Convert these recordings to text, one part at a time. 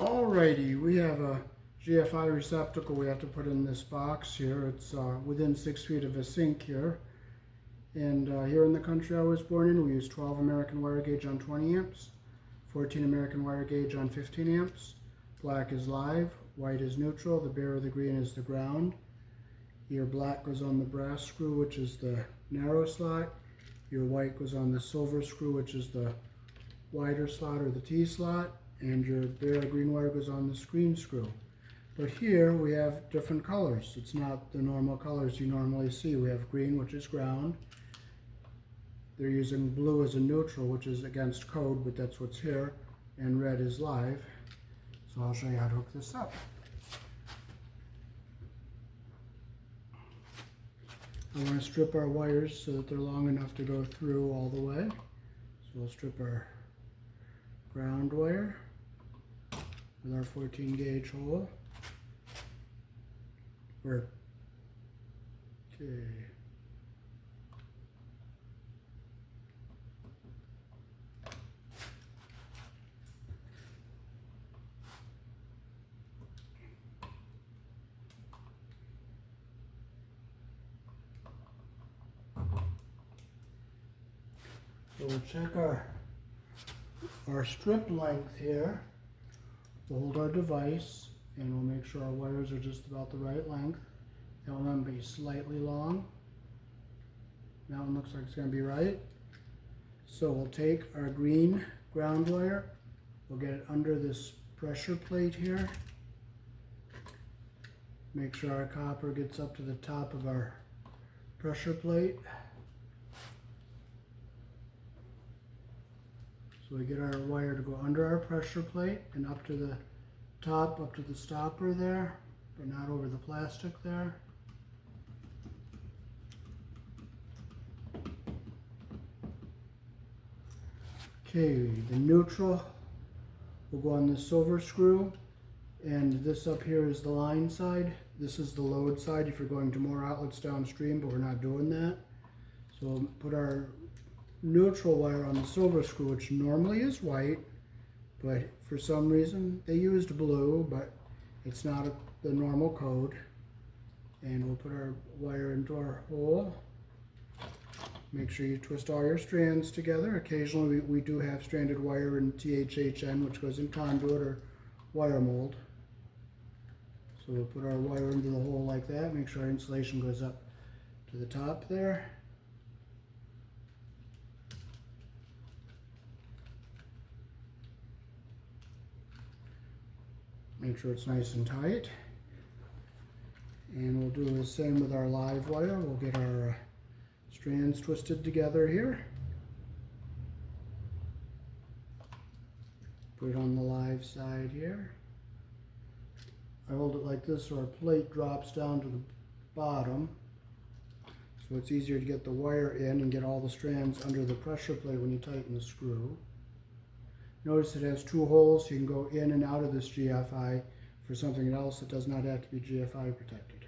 Alrighty, we have a GFI receptacle we have to put in this box here. It's within 6 feet of a sink here. And here in the country I was born in, we use 12 American wire gauge on 20 amps, 14 American wire gauge on 15 amps. Black is live, white is neutral, the bare or the green is the ground. Your black goes on the brass screw, which is the narrow slot. Your white goes on the silver screw, which is the wider slot or the T slot. And your bare green wire goes on the screen screw. But here we have different colors. It's not the normal colors you normally see. We have green, which is ground. They're using blue as a neutral, which is against code, but that's what's here. And red is live. So I'll show you how to hook this up. I want to strip our wires so that they're long enough to go through all the way. So we'll strip our ground wire with our 14 gauge hole. Okay. So we'll check our strip length here. We'll hold our device and we'll make sure our wires are just about the right length. That one will be slightly long. That one looks like it's going to be right. So we'll take our green ground wire, we'll get it under this pressure plate here. Make sure our copper gets up to the top of our pressure plate. So we get our wire to go under our pressure plate and up to the top, up to the stopper there, but not over the plastic there. Okay, the neutral will go on the silver screw, and this up here is the line side. This is the load side if you're going to more outlets downstream, but we're not doing that. So we'll put our neutral wire on the silver screw, which normally is white, but for some reason they used blue, but it's not the normal code. And we'll put our wire into our hole. Make sure you twist all your strands together. Occasionally we do have stranded wire in THHN, which goes in conduit or wire mold. So we'll put our wire into the hole like that. Make sure our insulation goes up to the top there. Make sure it's nice and tight. And we'll do the same with our live wire. We'll get our strands twisted together here. Put it on the live side here. I hold it like this so our plate drops down to the bottom. So it's easier to get the wire in and get all the strands under the pressure plate when you tighten the screw. Notice it has two holes, so you can go in and out of this GFI for something else that does not have to be GFI protected.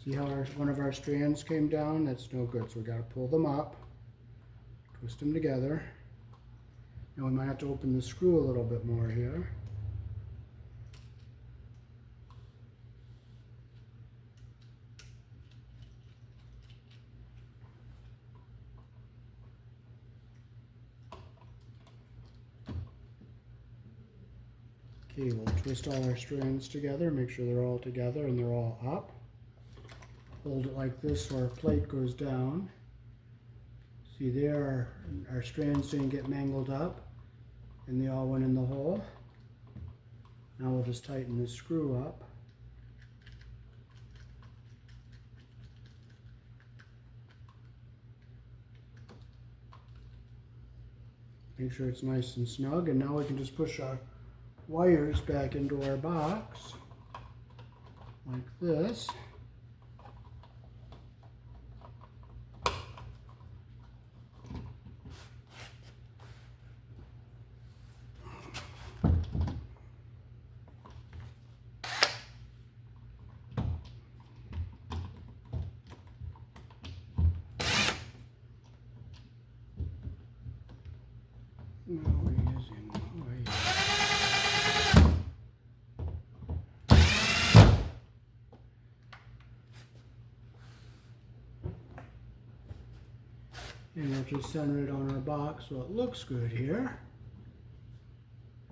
See how one of our strands came down? That's no good, so we got to pull them up, twist them together. Now we might have to open the screw a little bit more here. Okay, we'll twist all our strands together, make sure they're all together and they're all up. Hold it like this so our plate goes down. See there, our strands didn't get mangled up and they all went in the hole. Now we'll just tighten the screw up. Make sure it's nice and snug, and now we can just push our wires back into our box like this. And we'll just center it on our box so it looks good here.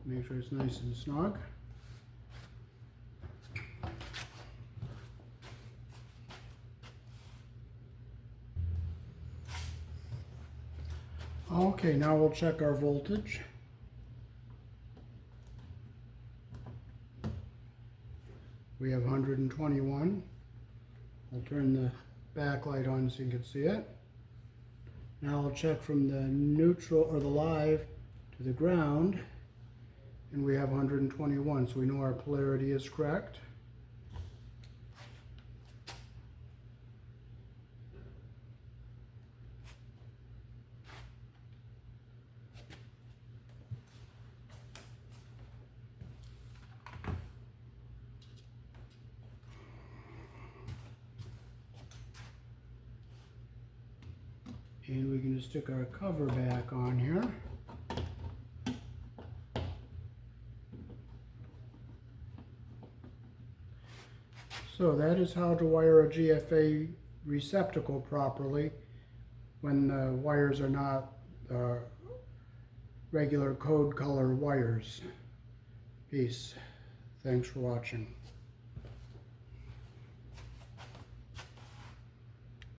Make sure it's nice and snug. Okay, now we'll check our voltage. We have 121. I'll turn the backlight on so you can see it. Now I'll check from the neutral or the live to the ground, and we have 121, so we know our polarity is correct. And we can just stick our cover back on here. So that is how to wire a GFA receptacle properly when the wires are not regular code color wires. Peace. Thanks for watching.